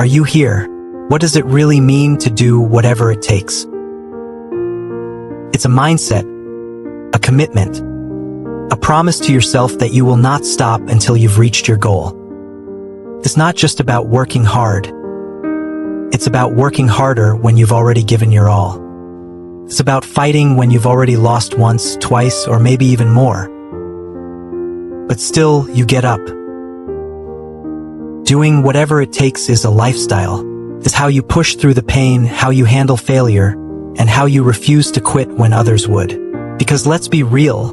Are you here? What does it really mean to do whatever it takes? It's a mindset, a commitment, a promise to yourself that you will not stop until you've reached your goal. It's not just about working hard. It's about working harder when you've already given your all. It's about fighting when you've already lost once, twice, or maybe even more. But still, you get up. Doing whatever it takes is a lifestyle. It's how you push through the pain, how you handle failure, and how you refuse to quit when others would. Because let's be real,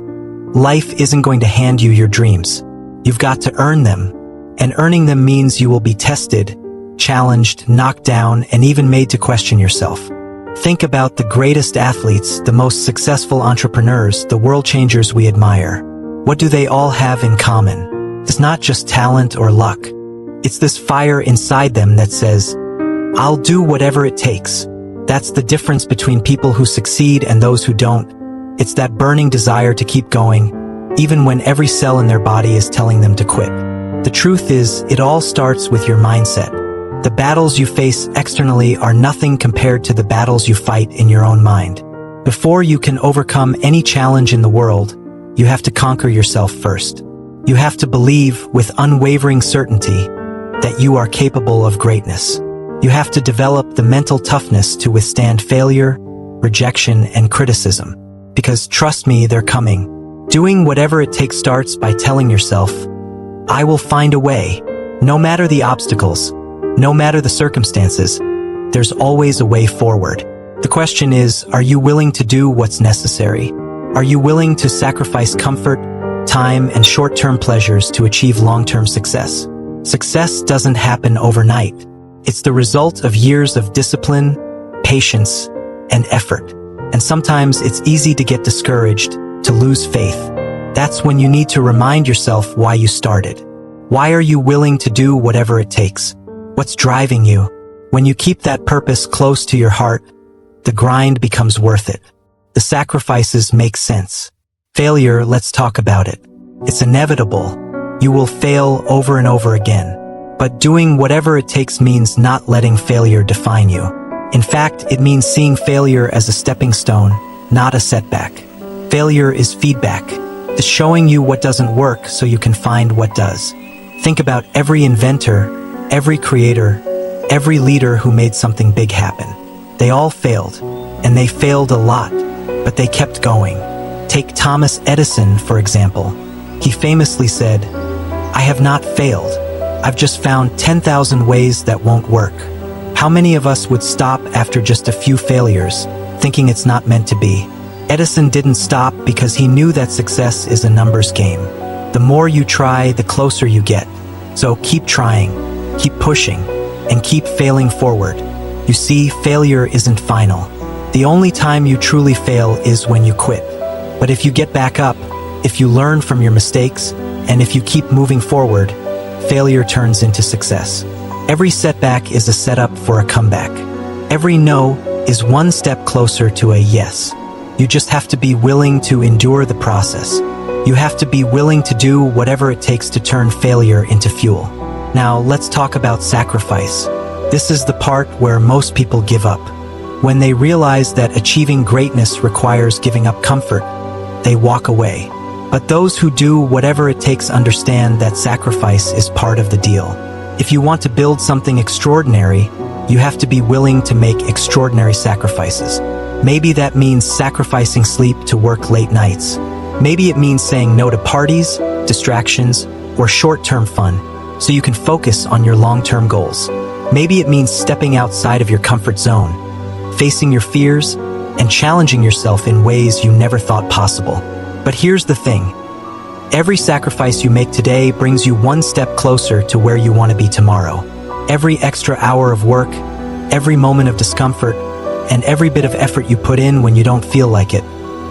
life isn't going to hand you your dreams. You've got to earn them. And earning them means you will be tested, challenged, knocked down, and even made to question yourself. Think about the greatest athletes, the most successful entrepreneurs, the world changers we admire. What do they all have in common? It's not just talent or luck. It's this fire inside them that says, I'll do whatever it takes. That's the difference between people who succeed and those who don't. It's that burning desire to keep going, even when every cell in their body is telling them to quit. The truth is, it all starts with your mindset. The battles you face externally are nothing compared to the battles you fight in your own mind. Before you can overcome any challenge in the world, you have to conquer yourself first. You have to believe with unwavering certainty that you are capable of greatness. You have to develop the mental toughness to withstand failure, rejection, and criticism. Because trust me, they're coming. Doing whatever it takes starts by telling yourself, I will find a way. No matter the obstacles, no matter the circumstances, there's always a way forward. The question is, are you willing to do what's necessary? Are you willing to sacrifice comfort, time, and short-term pleasures to achieve long-term success? Success doesn't happen overnight. It's the result of years of discipline, patience, and effort. And sometimes it's easy to get discouraged, to lose faith. That's when you need to remind yourself why you started. Why are you willing to do whatever it takes? What's driving you? When you keep that purpose close to your heart, the grind becomes worth it. The sacrifices make sense. Failure, let's talk about it. It's inevitable. You will fail over and over again. But doing whatever it takes means not letting failure define you. In fact, it means seeing failure as a stepping stone, not a setback. Failure is feedback. It's showing you what doesn't work so you can find what does. Think about every inventor, every creator, every leader who made something big happen. They all failed, and they failed a lot, but they kept going. Take Thomas Edison, for example. He famously said, I have not failed. I've just found 10,000 ways that won't work. How many of us would stop after just a few failures, thinking it's not meant to be? Edison didn't stop because he knew that success is a numbers game. The more you try, the closer you get. So keep trying, keep pushing, and keep failing forward. You see, failure isn't final. The only time you truly fail is when you quit. But if you get back up, if you learn from your mistakes, and if you keep moving forward, failure turns into success. Every setback is a setup for a comeback. Every no is one step closer to a yes. You just have to be willing to endure the process. You have to be willing to do whatever it takes to turn failure into fuel. Now, let's talk about sacrifice. This is the part where most people give up. When they realize that achieving greatness requires giving up comfort, they walk away. But those who do whatever it takes understand that sacrifice is part of the deal. If you want to build something extraordinary, you have to be willing to make extraordinary sacrifices. Maybe that means sacrificing sleep to work late nights. Maybe it means saying no to parties, distractions, or short-term fun, so you can focus on your long-term goals. Maybe it means stepping outside of your comfort zone, facing your fears, and challenging yourself in ways you never thought possible. But here's the thing. Every sacrifice you make today brings you one step closer to where you want to be tomorrow. Every extra hour of work, every moment of discomfort, and every bit of effort you put in when you don't feel like it,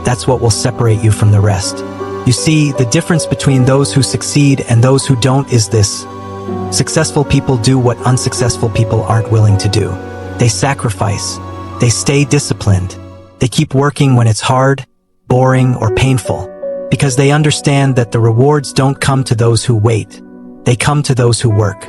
that's what will separate you from the rest. You see, the difference between those who succeed and those who don't is this. Successful people do what unsuccessful people aren't willing to do. They sacrifice. They stay disciplined. They keep working when it's hard, boring, or painful, because they understand that the rewards don't come to those who wait. They come to those who work.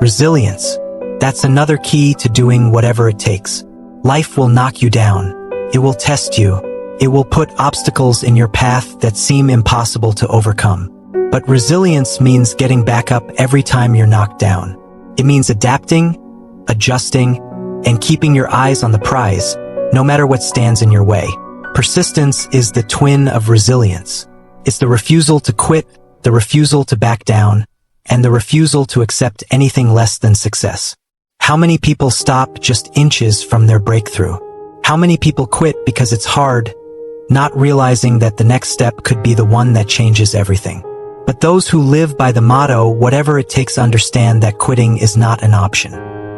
Resilience. That's another key to doing whatever it takes. Life will knock you down. It will test you. It will put obstacles in your path that seem impossible to overcome. But resilience means getting back up every time you're knocked down. It means adapting, adjusting, and keeping your eyes on the prize, no matter what stands in your way. Persistence is the twin of resilience. It's the refusal to quit, the refusal to back down, and the refusal to accept anything less than success. How many people stop just inches from their breakthrough? How many people quit because it's hard, not realizing that the next step could be the one that changes everything? But those who live by the motto, whatever it takes, understand that quitting is not an option.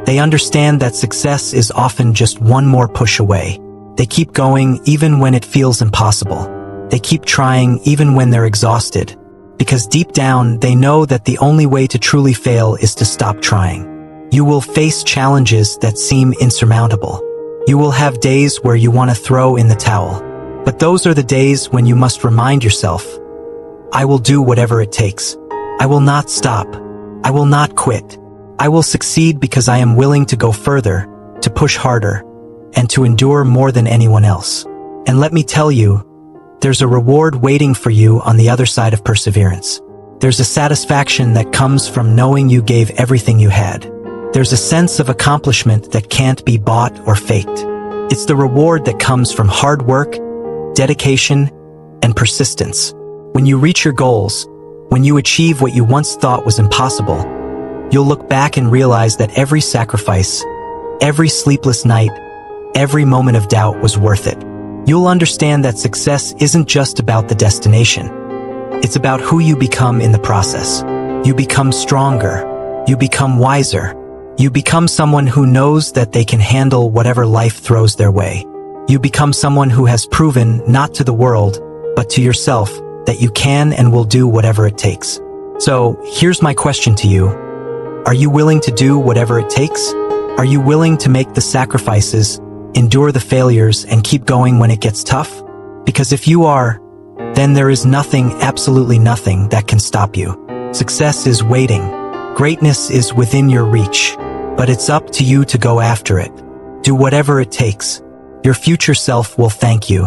They understand that success is often just one more push away. They keep going even when it feels impossible. They keep trying even when they're exhausted, because deep down they know that the only way to truly fail is to stop trying. You will face challenges that seem insurmountable. You will have days where you want to throw in the towel. But those are the days when you must remind yourself, I will do whatever it takes. I will not stop. I will not quit. I will succeed because I am willing to go further, to push harder, and to endure more than anyone else. And let me tell you, there's a reward waiting for you on the other side of perseverance. There's a satisfaction that comes from knowing you gave everything you had. There's a sense of accomplishment that can't be bought or faked. It's the reward that comes from hard work, dedication, and persistence. When you reach your goals, when you achieve what you once thought was impossible, you'll look back and realize that every sacrifice, every sleepless night, every moment of doubt was worth it. You'll understand that success isn't just about the destination. It's about who you become in the process. You become stronger. You become wiser. You become someone who knows that they can handle whatever life throws their way. You become someone who has proven, not to the world, but to yourself, that you can and will do whatever it takes. So, here's my question to you. Are you willing to do whatever it takes? Are you willing to make the sacrifices, endure the failures, and keep going when it gets tough? Because if you are, then there is nothing, absolutely nothing, that can stop you. Success is waiting. Greatness is within your reach. But it's up to you to go after it. Do whatever it takes. Your future self will thank you.